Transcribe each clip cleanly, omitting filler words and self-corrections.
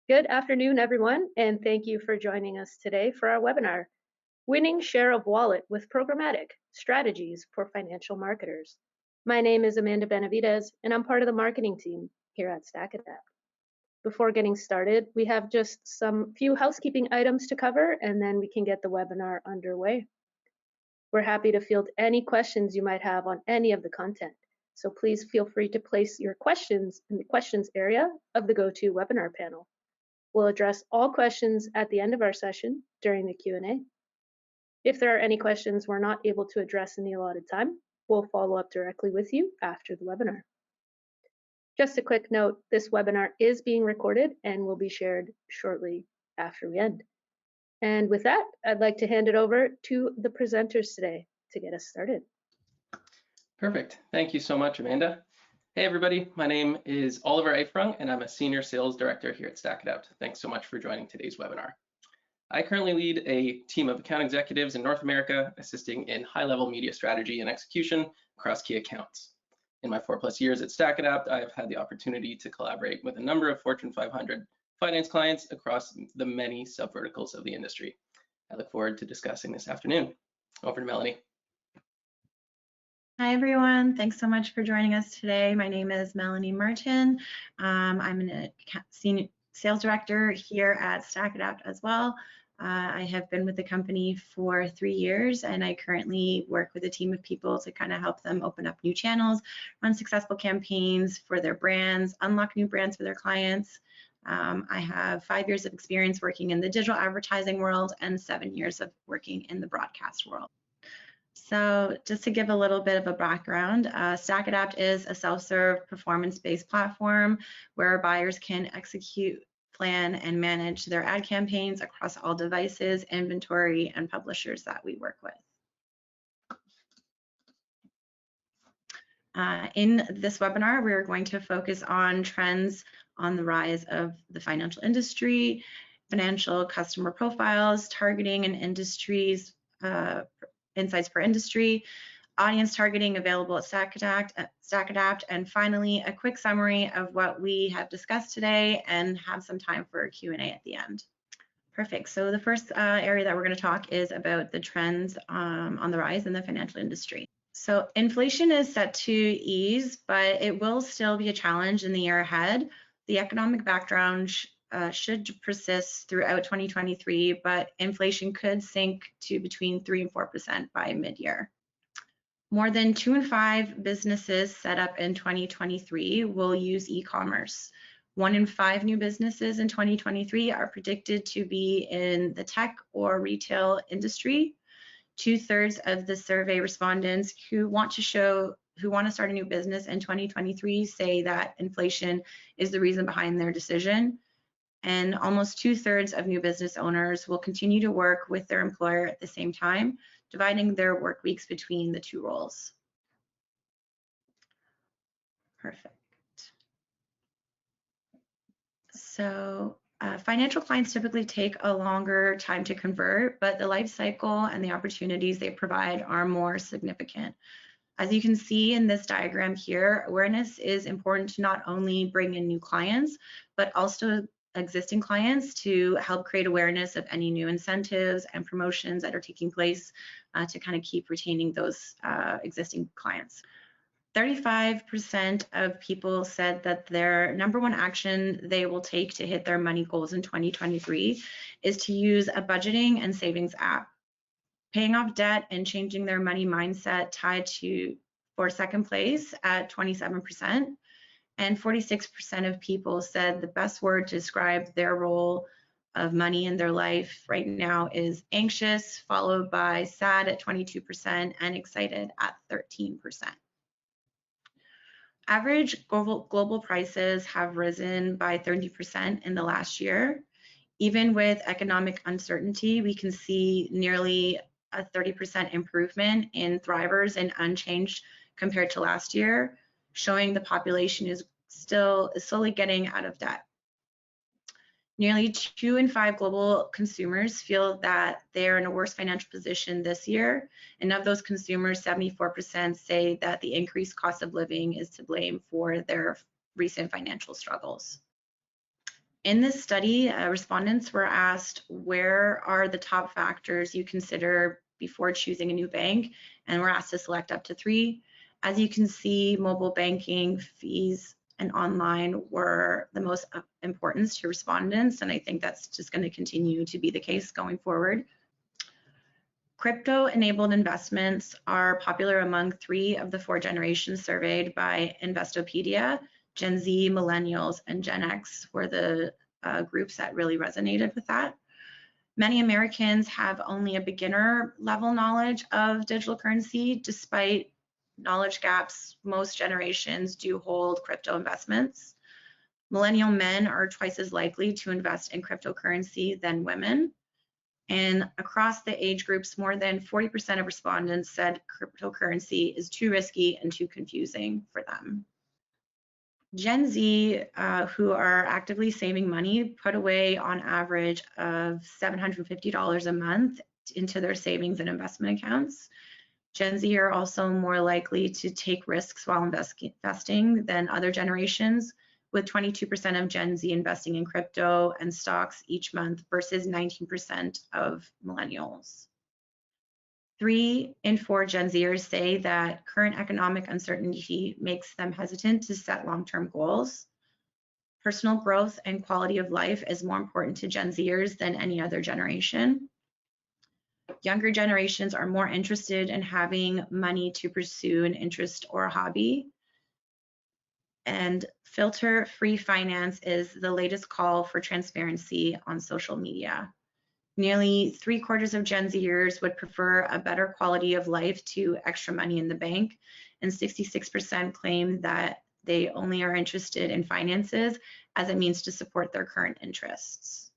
Good afternoon, everyone, and thank you for joining us today for our webinar, Winning Share of Wallet with Programmatic, Strategies for Financial Marketers. My name is Amanda Benavides, and I'm part of the marketing team here at StackAdapt. Before getting started, we have just some few housekeeping items to cover, and then we can get the webinar underway. We're happy to field any questions you might have on any of the content, so please feel free to place your questions in the questions area of the GoToWebinar panel. We'll address all questions at the end of our session during the Q&A. If there are any questions we're not able to address in the allotted time, we'll follow up directly with you after the webinar. Just a quick note, this webinar is being recorded and will be shared shortly after we end. And with that, I'd like to hand it over to the presenters today to get us started. Perfect. Thank you so much, Amanda. Hey everybody, my name is Oliver Eifrung and I'm a Senior Sales Director here at StackAdapt. Thanks so much for joining today's webinar. I currently lead a team of account executives in North America, assisting in high-level media strategy and execution across key accounts. In my 4+ years at StackAdapt, I have had the opportunity to collaborate with a number of Fortune 500 finance clients across the many subverticals of the industry. I look forward to discussing this afternoon. Over to Melanie. Hi, everyone. Thanks so much for joining us today. My name is Melanie Martin. I'm a senior sales director here at StackAdapt as well. I have been with the company for 3 years, and I currently work with a team of people to kind of help them open up new channels, run successful campaigns for their brands, unlock new brands for their clients. I have 5 years of experience working in the digital advertising world and 7 years of working in the broadcast world. So just to give a little bit of a background, StackAdapt is a self-serve performance-based platform where buyers can execute, plan, and manage their ad campaigns across all devices, inventory, and publishers that we work with. In this webinar, we're going to focus on trends on the rise of the financial industry, financial customer profiles, targeting and industries, insights per industry, audience targeting available at StackAdapt, and finally, a quick summary of what we have discussed today and have some time for Q&A at the end. Perfect. So the first area that we're going to talk is about the trends on the rise in the financial industry. So inflation is set to ease, but it will still be a challenge in the year ahead. The economic background should persist throughout 2023, but inflation could sink to between 3% and 4% by mid-year. More than 2 in 5 businesses set up in 2023 will use e-commerce. 1 in 5 new businesses in 2023 are predicted to be in the tech or retail industry. 2/3 of the survey respondents who want to start a new business in 2023 say that inflation is the reason behind their decision. And almost 2/3 of new business owners will continue to work with their employer at the same time, dividing their work weeks between the 2 roles. Perfect. So financial clients typically take a longer time to convert, but the life cycle and the opportunities they provide are more significant. As you can see in this diagram here, awareness is important to not only bring in new clients, but also existing clients to help create awareness of any new incentives and promotions that are taking place to kind of keep retaining those existing clients. 35% of people said that their #1 action they will take to hit their money goals in 2023 is to use a budgeting and savings app. Paying off debt and changing their money mindset tied for second place at 27%. And 46% of people said the best word to describe their role of money in their life right now is anxious, followed by sad at 22% and excited at 13%. Average global prices have risen by 30% in the last year. Even with economic uncertainty, we can see nearly a 30% improvement in thrivers and unchanged compared to last year, showing the population is slowly getting out of debt. Nearly 2 in 5 global consumers feel that they're in a worse financial position this year. And of those consumers, 74% say that the increased cost of living is to blame for their recent financial struggles. In this study, respondents were asked, where are the top factors you consider before choosing a new bank? And were asked to select up to 3. As you can see, mobile banking, fees, and online were the most importance to respondents, and I think that's just going to continue to be the case going forward. Crypto-enabled investments are popular among 3 of the 4 generations surveyed by Investopedia. Gen Z, Millennials, and Gen X were the groups that really resonated with that. Many Americans have only a beginner level knowledge of digital currency. Despite knowledge gaps, most generations do hold crypto investments. Millennial men are twice as likely to invest in cryptocurrency than women. And across the age groups, more than 40% of respondents said cryptocurrency is too risky and too confusing for them. Gen Z, who are actively saving money, put away on average of $750 a month into their savings and investment accounts. Gen Z are also more likely to take risks while investing than other generations, with 22% of Gen Z investing in crypto and stocks each month versus 19% of millennials. 3 in 4 Gen Zers say that current economic uncertainty makes them hesitant to set long-term goals. Personal growth and quality of life is more important to Gen Zers than any other generation. Younger generations are more interested in having money to pursue an interest or a hobby. And filter-free finance is the latest call for transparency on social media. Nearly 3/4 of Gen Zers would prefer a better quality of life to extra money in the bank, and 66% claim that they only are interested in finances as it means to support their current interests.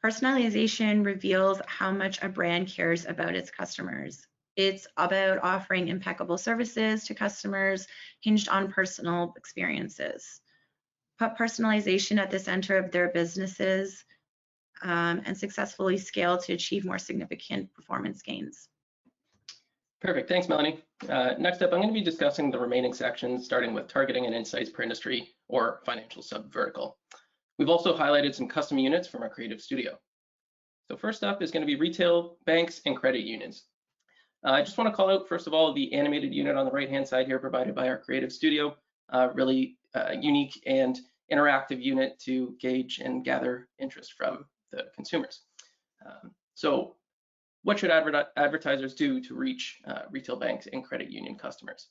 Personalization reveals how much a brand cares about its customers. It's about offering impeccable services to customers hinged on personal experiences. Put personalization at the center of their businesses and successfully scale to achieve more significant performance gains. Perfect, thanks Melanie. Next up, I'm going to be discussing the remaining sections, starting with targeting and insights per industry or financial subvertical. We've also highlighted some custom units from our creative studio. So first up is going to be retail, banks, and credit unions. I just want to call out, first of all, the animated unit on the right-hand side here provided by our creative studio, really unique and interactive unit to gauge and gather interest from the consumers. So what should advertisers do to reach retail banks and credit union customers?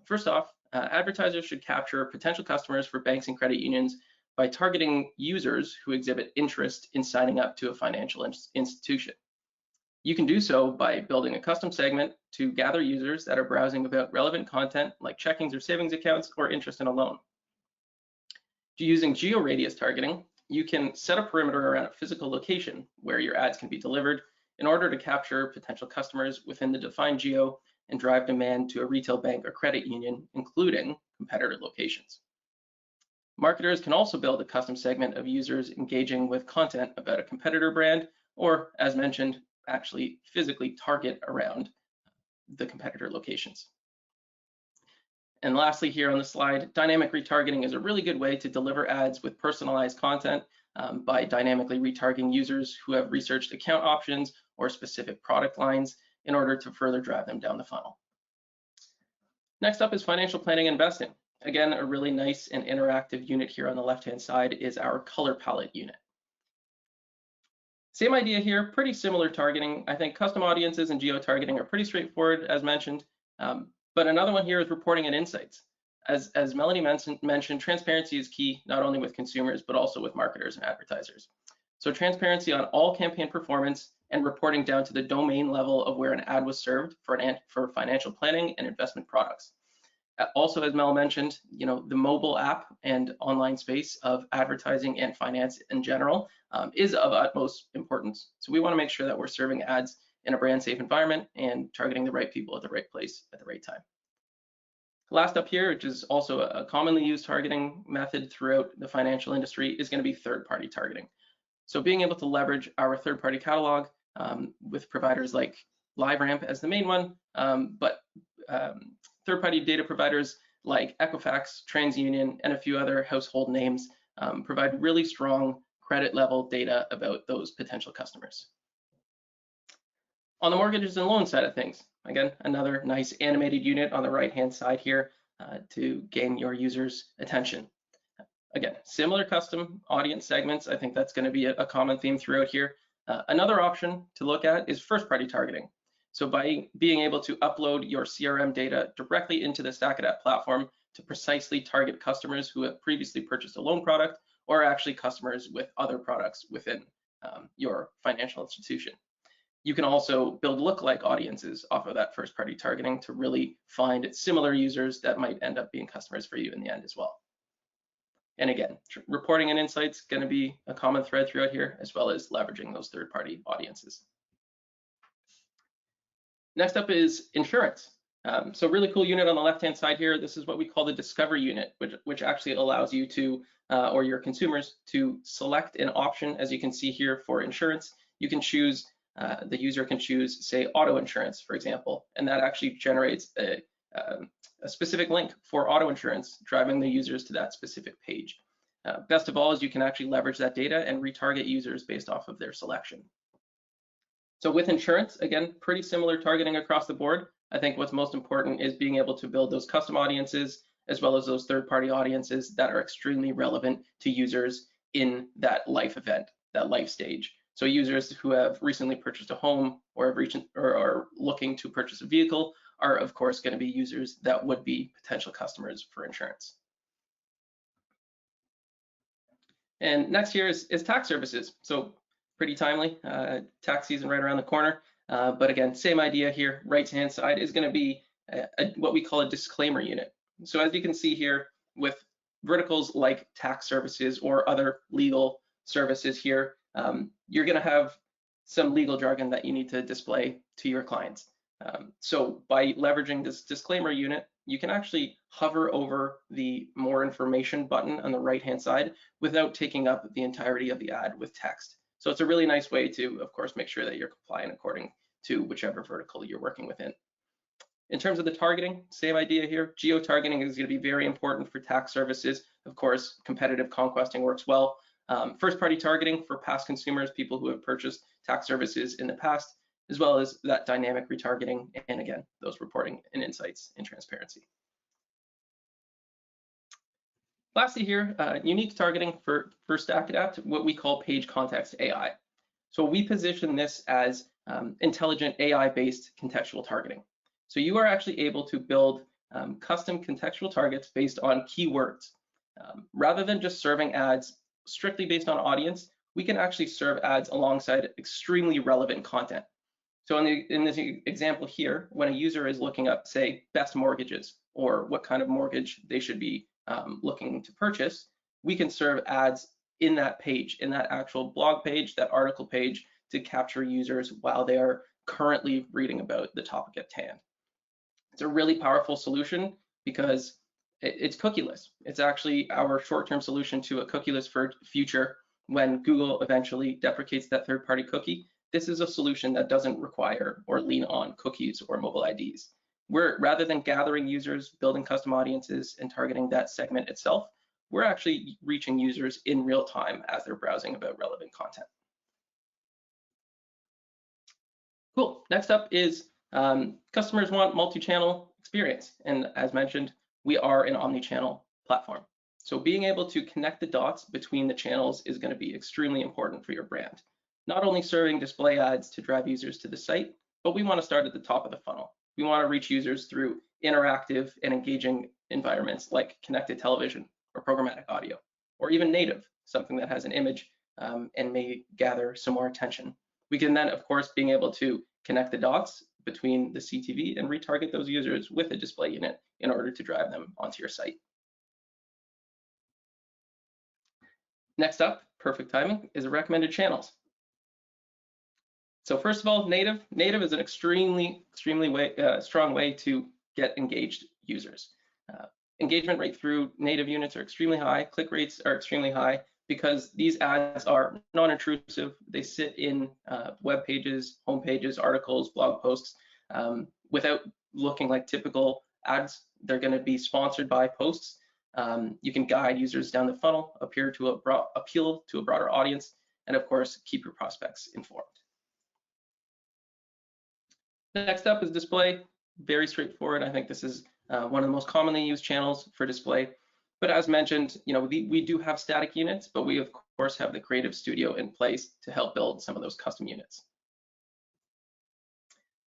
First off, advertisers should capture potential customers for banks and credit unions by targeting users who exhibit interest in signing up to a financial institution. You can do so by building a custom segment to gather users that are browsing about relevant content like checkings or savings accounts or interest in a loan. Using geo-radius targeting, you can set a perimeter around a physical location where your ads can be delivered in order to capture potential customers within the defined geo and drive demand to a retail bank or credit union, including competitor locations. Marketers can also build a custom segment of users engaging with content about a competitor brand, or as mentioned, actually physically target around the competitor locations. And lastly, here on the slide, dynamic retargeting is a really good way to deliver ads with personalized content by dynamically retargeting users who have researched account options or specific product lines in order to further drive them down the funnel. Next up is financial planning and investing. Again, a really nice and interactive unit here on the left-hand side is our color palette unit. Same idea here, pretty similar targeting. I think custom audiences and geo-targeting are pretty straightforward, as mentioned. But another one here is reporting and insights. As Melanie mentioned, transparency is key, not only with consumers, but also with marketers and advertisers. So transparency on all campaign performance and reporting down to the domain level of where an ad was served for financial planning and investment products. Also, as Mel mentioned, the mobile app and online space of advertising and finance in general is of utmost importance. So we want to make sure that we're serving ads in a brand safe environment and targeting the right people at the right place at the right time. Last up here, which is also a commonly used targeting method throughout the financial industry, is going to be third-party targeting. So being able to leverage our third-party catalog with providers like LiveRamp as the main one, but third-party data providers like Equifax, TransUnion, and a few other household names provide really strong credit level data about those potential customers. On the mortgages and loan side of things, again, another nice animated unit on the right-hand side here to gain your users' attention. Again, similar custom audience segments. I think that's going to be a common theme throughout here. Another option to look at is first-party targeting. So by being able to upload your CRM data directly into the StackAdapt platform to precisely target customers who have previously purchased a loan product or actually customers with other products within your financial institution. You can also build lookalike audiences off of that first-party targeting to really find similar users that might end up being customers for you in the end as well. And again, reporting and insights going to be a common thread throughout here, as well as leveraging those third-party audiences. Next up is insurance. So really cool unit on the left-hand side here. This is what we call the Discover unit, which actually allows you to, or your consumers, to select an option, as you can see here, for insurance. You can choose, the user can choose, say, auto insurance, for example, and that actually generates a specific link for auto insurance, driving the users to that specific page. Best of all is you can actually leverage that data and retarget users based off of their selection. So with insurance, again, pretty similar targeting across the board. I think what's most important is being able to build those custom audiences as well as those third-party audiences that are extremely relevant to users in that life event, that life stage. So users who have recently purchased a home or are looking to purchase a vehicle are, of course, going to be users that would be potential customers for insurance. And next here is tax services. So pretty timely, tax season right around the corner. But again, same idea here. Right-hand side is going to be what we call a disclaimer unit. So as you can see here, with verticals like tax services or other legal services here, you're going to have some legal jargon that you need to display to your clients. So by leveraging this disclaimer unit, you can actually hover over the more information button on the right-hand side without taking up the entirety of the ad with text. So it's a really nice way to, of course, make sure that you're compliant according to whichever vertical you're working within. In terms of the targeting, same idea here. Geo-targeting is going to be very important for tax services. Of course, competitive conquesting works well. First-party targeting for past consumers, people who have purchased tax services in the past, as well as that dynamic retargeting, and again, those reporting and insights and transparency. Lastly here, unique targeting for StackAdapt, what we call page context AI. So we position this as intelligent AI-based contextual targeting. So you are actually able to build custom contextual targets based on keywords. Rather than just serving ads strictly based on audience, we can actually serve ads alongside extremely relevant content. So in this example here, when a user is looking up, say, best mortgages or what kind of mortgage they should be looking to purchase, we can serve ads in that page, in that actual blog page, that article page, to capture users while they are currently reading about the topic at hand. It's a really powerful solution because it's cookieless. It's actually our short-term solution to a cookieless future when Google eventually deprecates that third-party cookie. This is a solution that doesn't require or lean on cookies or mobile IDs. Rather than gathering users, building custom audiences, and targeting that segment itself, we're actually reaching users in real time as they're browsing about relevant content. Cool. Next up is customers want multi-channel experience. And as mentioned, we are an omni-channel platform. So being able to connect the dots between the channels is going to be extremely important for your brand. Not only serving display ads to drive users to the site, but we want to start at the top of the funnel. We want to reach users through interactive and engaging environments like connected television or programmatic audio, or even native, something that has an image and may gather some more attention. We can then, of course, being able to connect the dots between the CTV and retarget those users with a display unit in order to drive them onto your site. Next up, perfect timing, is recommended channels. So first of all, native is an extremely strong way to get engaged users. Engagement rate through native units are extremely high. Click rates are extremely high because these ads are non-intrusive. They sit in web pages, home pages, articles, blog posts without looking like typical ads. They're going to be sponsored by posts. You can guide users down the funnel, appeal to a broader audience, and of course, keep your prospects informed. Next up is display. Very straightforward. I think this is one of the most commonly used channels for display. But as mentioned, we do have static units, but we of course have the Creative Studio in place to help build some of those custom units.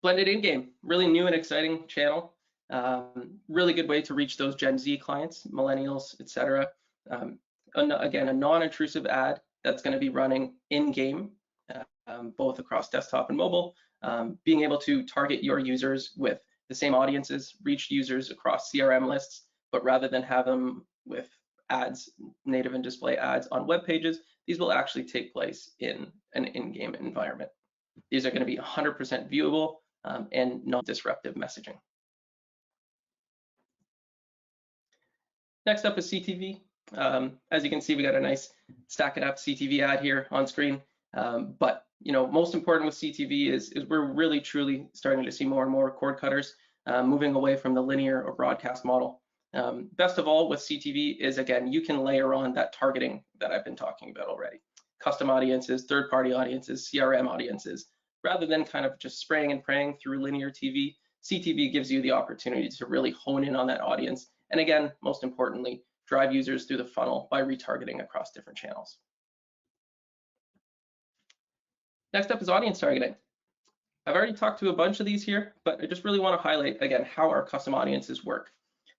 Blended in-game, really new and exciting channel. Really good way to reach those Gen Z clients, millennials, etc. Again, a non-intrusive ad that's going to be running in-game, both across desktop and mobile. Being able to target your users with the same audiences, reach users across CRM lists, but rather than have them with ads, native and display ads on web pages, these will actually take place in an in-game environment. These are going to be 100% viewable and non-disruptive messaging. Next up is CTV. As you can see, we got a nice StackAdapt CTV ad here on screen. But most important with CTV is we're really truly starting to see more and more cord cutters moving away from the linear or broadcast model. Best of all with CTV is, again, you can layer on that targeting that I've been talking about already. Custom audiences, third-party audiences, CRM audiences. Rather than kind of just spraying and praying through linear TV, CTV gives you the opportunity to really hone in on that audience. And again, most importantly, drive users through the funnel by retargeting across different channels. Next up is audience targeting. I've already talked to a bunch of these here, but I just really want to highlight, again, how our custom audiences work.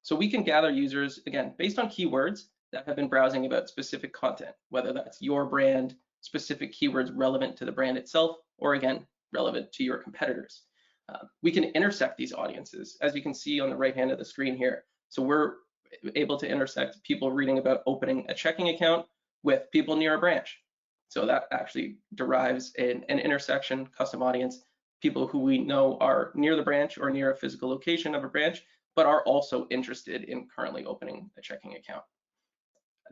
So we can gather users, again, based on keywords that have been browsing about specific content, whether that's your brand, specific keywords relevant to the brand itself, or again, relevant to your competitors. We can intersect these audiences, as you can see on the right hand of the screen here. So we're able to intersect people reading about opening a checking account with people near a branch. So that actually derives an intersection custom audience, people who we know are near the branch or near a physical location of a branch, but are also interested in currently opening a checking account.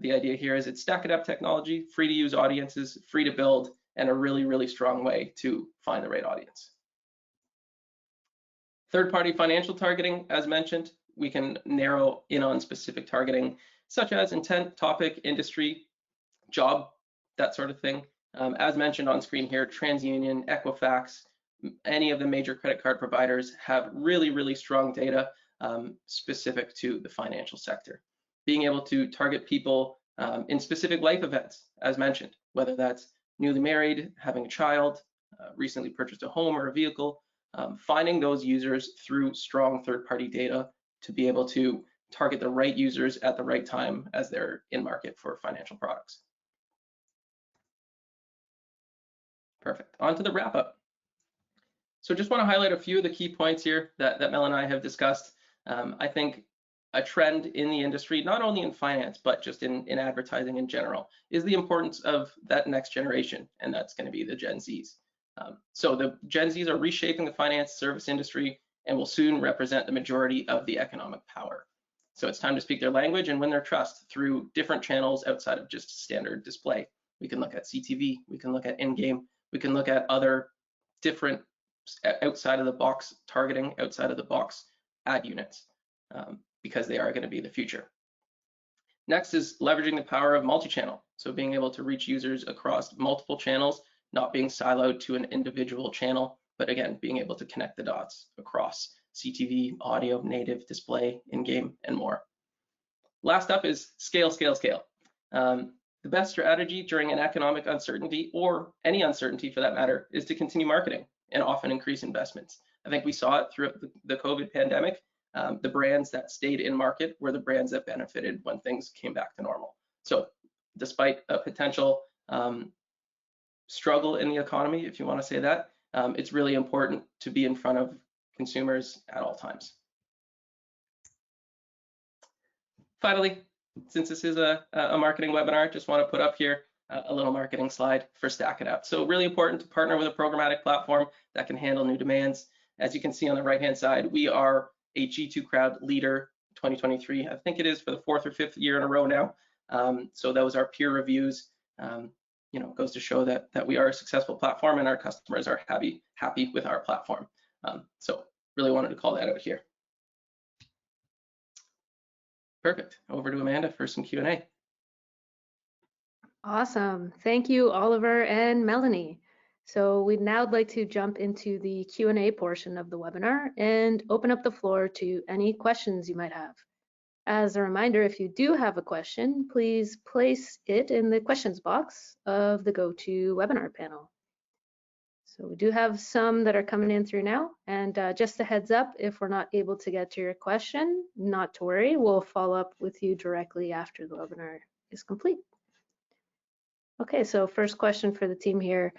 The idea here is it's StackAdapt technology, free to use audiences, free to build, and a really, really strong way to find the right audience. Third-party financial targeting, as mentioned, we can narrow in on specific targeting, such as intent, topic, industry, job, that sort of thing. As mentioned on screen here, TransUnion, Equifax, any of the major credit card providers have really, really strong data specific to the financial sector. Being able to target people in specific life events, as mentioned, whether that's newly married, having a child, recently purchased a home or a vehicle, finding those users through strong third-party data to be able to target the right users at the right time as they're in market for financial products. Perfect. On to the wrap up. So just want to highlight a few of the key points here that Mel and I have discussed. I think a trend in the industry, not only in finance, but just in advertising in general, is the importance of that next generation, and that's going to be the Gen Zs. So the Gen Zs are reshaping the finance service industry and will soon represent the majority of the economic power. So it's time to speak their language and win their trust through different channels outside of just standard display. We can look at CTV, we can look at in-game, we can look at other different outside of the box targeting, outside of the box ad units, because they are going to be the future. Next is leveraging the power of multi-channel. So being able to reach users across multiple channels, not being siloed to an individual channel, but again, being able to connect the dots across CTV, audio, native, display, in-game, and more. Last up is scale, scale, scale. The best strategy during an economic uncertainty, or any uncertainty for that matter, is to continue marketing and often increase investments. I think we saw it throughout the COVID pandemic. The brands that stayed in market were the brands that benefited when things came back to normal. So despite a potential struggle in the economy, if you want to say that, it's really important to be in front of consumers at all times. Finally, since this is a marketing webinar, just want to put up here a little marketing slide for StackAdapt. So really important to partner with a programmatic platform that can handle new demands. As you can see on the right-hand side, we are a G2 Crowd leader 2023. I think it is for the 4th or 5th year in a row now. So those are peer reviews. Goes to show that we are a successful platform and our customers are happy with our platform. So really wanted to call that out here. Perfect. Over to Amanda for some Q&A. Awesome. Thank you, Oliver and Melanie. So we'd now like to jump into the Q&A portion of the webinar and open up the floor to any questions you might have. As a reminder, if you do have a question, please place it in the questions box of the GoToWebinar panel. So we do have some that are coming in through now, and just a heads up, if we're not able to get to your question, not to worry, we'll follow up with you directly after the webinar is complete. Okay, so first question for the team here.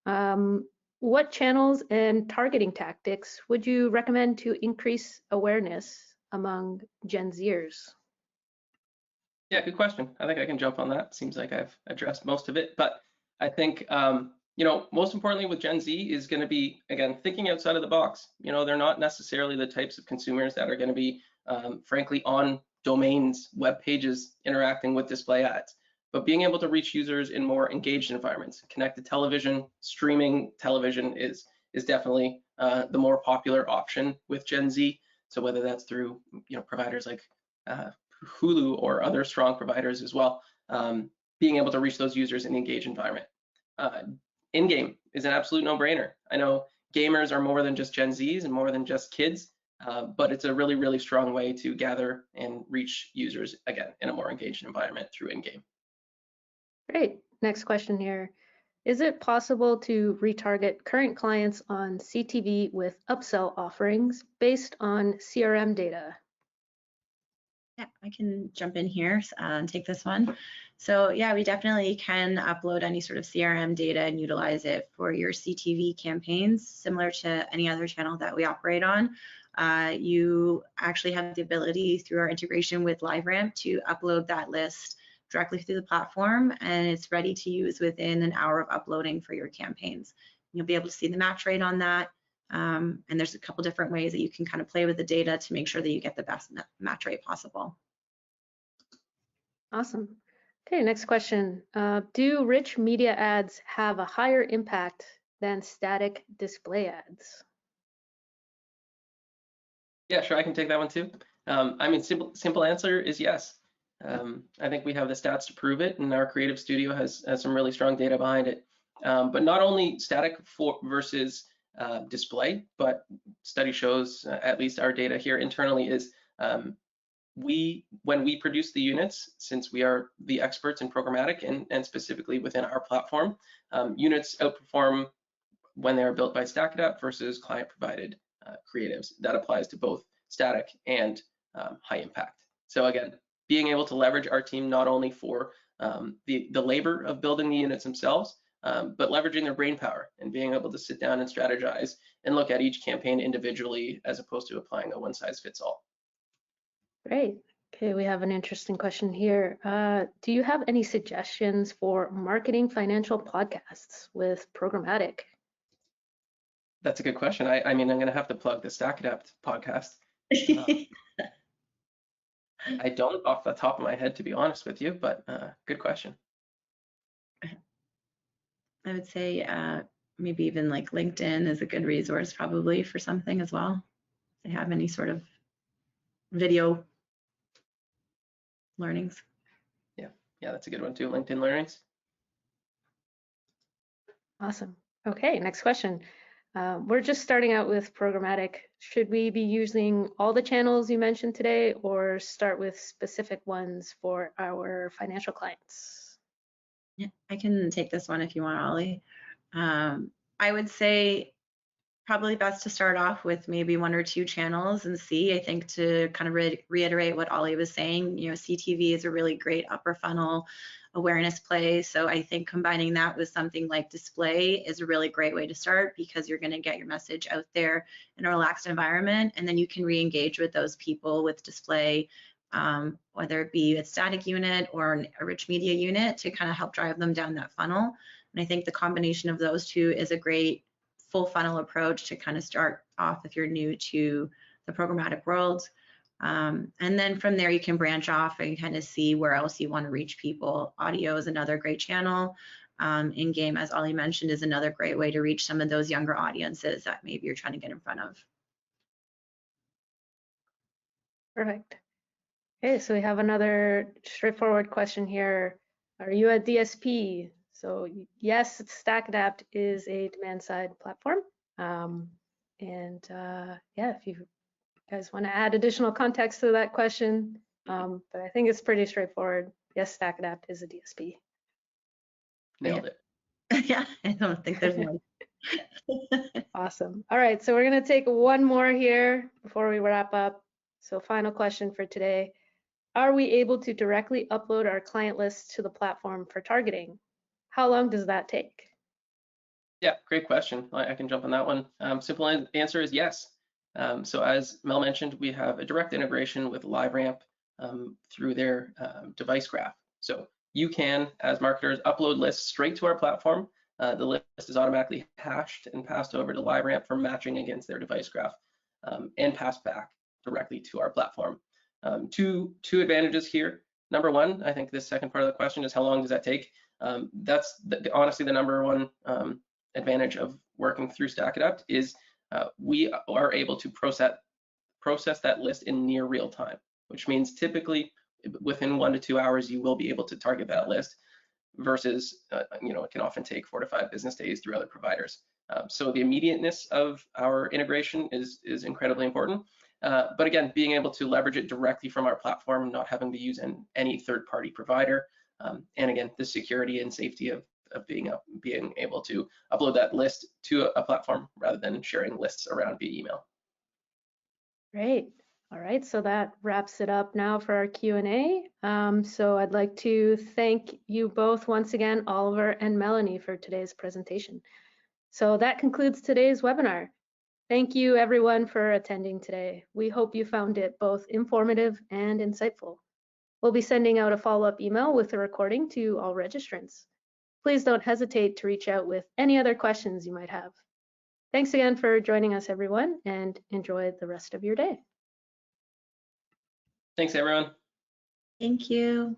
What channels and targeting tactics would you recommend to increase awareness among Gen Zers? Yeah, good question. I think I can jump on that. Seems like I've addressed most of it, but I think, most importantly with Gen Z is going to be, again, thinking outside of the box. They're not necessarily the types of consumers that are going to be, frankly, on domains, web pages, interacting with display ads. But being able to reach users in more engaged environments, connected television, streaming television is definitely the more popular option with Gen Z. So whether that's through providers like Hulu or other strong providers as well, being able to reach those users in the engaged environment. In-game is an absolute no-brainer. I know gamers are more than just Gen Zs and more than just kids, but it's a really, really strong way to gather and reach users, again, in a more engaged environment through in-game. Great. Next question here. Is it possible to retarget current clients on CTV with upsell offerings based on CRM data? Yeah, I can jump in here and take this one. So yeah, we definitely can upload any sort of CRM data and utilize it for your CTV campaigns, similar to any other channel that we operate on. You actually have the ability through our integration with LiveRamp to upload that list directly through the platform, and it's ready to use within an hour of uploading for your campaigns. You'll be able to see the match rate on that. And there's a couple different ways that you can kind of play with the data to make sure that you get the best match rate possible. Awesome. Okay, next question. Do rich media ads have a higher impact than static display ads? Yeah, sure, I can take that one too. Simple answer is yes. I think we have the stats to prove it, and our creative studio has some really strong data behind it. But not only static versus display, but study shows, at least our data here internally is, when we produce the units, since we are the experts in programmatic and specifically within our platform, units outperform when they are built by StackAdapt versus client-provided creatives. That applies to both static and high impact. So again, being able to leverage our team not only for the labor of building the units themselves, but leveraging their brain power and being able to sit down and strategize and look at each campaign individually as opposed to applying a one-size-fits-all. Great. Okay, we have an interesting question here. Do you have any suggestions for marketing financial podcasts with Programmatic? That's a good question. I mean, I'm going to have to plug the StackAdapt podcast. I don't off the top of my head, to be honest with you, but good question. I would say maybe even like LinkedIn is a good resource probably for something as well. If they have any sort of video learnings. Yeah, that's a good one too, LinkedIn learnings. Awesome. Okay, next question. We're just starting out with Programmatic. Should we be using all the channels you mentioned today or start with specific ones for our financial clients? Yeah, I can take this one if you want, Ollie. I would say probably best to start off with maybe one or two channels and see. I think to kind of reiterate what Ollie was saying, CTV is a really great upper funnel awareness play. So I think combining that with something like display is a really great way to start because you're going to get your message out there in a relaxed environment, and then you can re-engage with those people with display, whether it be a static unit or a rich media unit, to kind of help drive them down that funnel. And I think the combination of those two is a great full funnel approach to kind of start off if you're new to the programmatic world. And then from there, you can branch off and kind of see where else you want to reach people. Audio is another great channel. In-game, as Ollie mentioned, is another great way to reach some of those younger audiences that maybe you're trying to get in front of. Perfect. Okay, so we have another straightforward question here. Are you a DSP? So yes, StackAdapt is a demand-side platform. Yeah, if you guys want to add additional context to that question, but I think it's pretty straightforward. Yes, StackAdapt is a DSP. Nailed it. Yeah, I don't think there's one. Awesome. All right, so we're going to take one more here before we wrap up. So final question for today. Are we able to directly upload our client lists to the platform for targeting? How long does that take? Yeah, great question. I can jump on that one. Simple answer is yes. So as Mel mentioned, we have a direct integration with LiveRamp through their device graph. So you can, as marketers, upload lists straight to our platform. The list is automatically hashed and passed over to LiveRamp for matching against their device graph and passed back directly to our platform. Two advantages here. Number one, I think the second part of the question is how long does that take? That's honestly the number one advantage of working through StackAdapt is we are able to process that list in near real time, which means typically within 1 to 2 hours you will be able to target that list versus it can often take 4 to 5 business days through other providers. So the immediateness of our integration is incredibly important. But again, being able to leverage it directly from our platform, not having to use any third-party provider, and again, the security and safety of being able to upload that list to a platform rather than sharing lists around via email. Great. All right, so that wraps it up now for our Q&A. So I'd like to thank you both once again, Oliver and Melanie, for today's presentation. So that concludes today's webinar. Thank you everyone for attending today. We hope you found it both informative and insightful. We'll be sending out a follow-up email with the recording to all registrants. Please don't hesitate to reach out with any other questions you might have. Thanks again for joining us, everyone, and enjoy the rest of your day. Thanks, everyone. Thank you.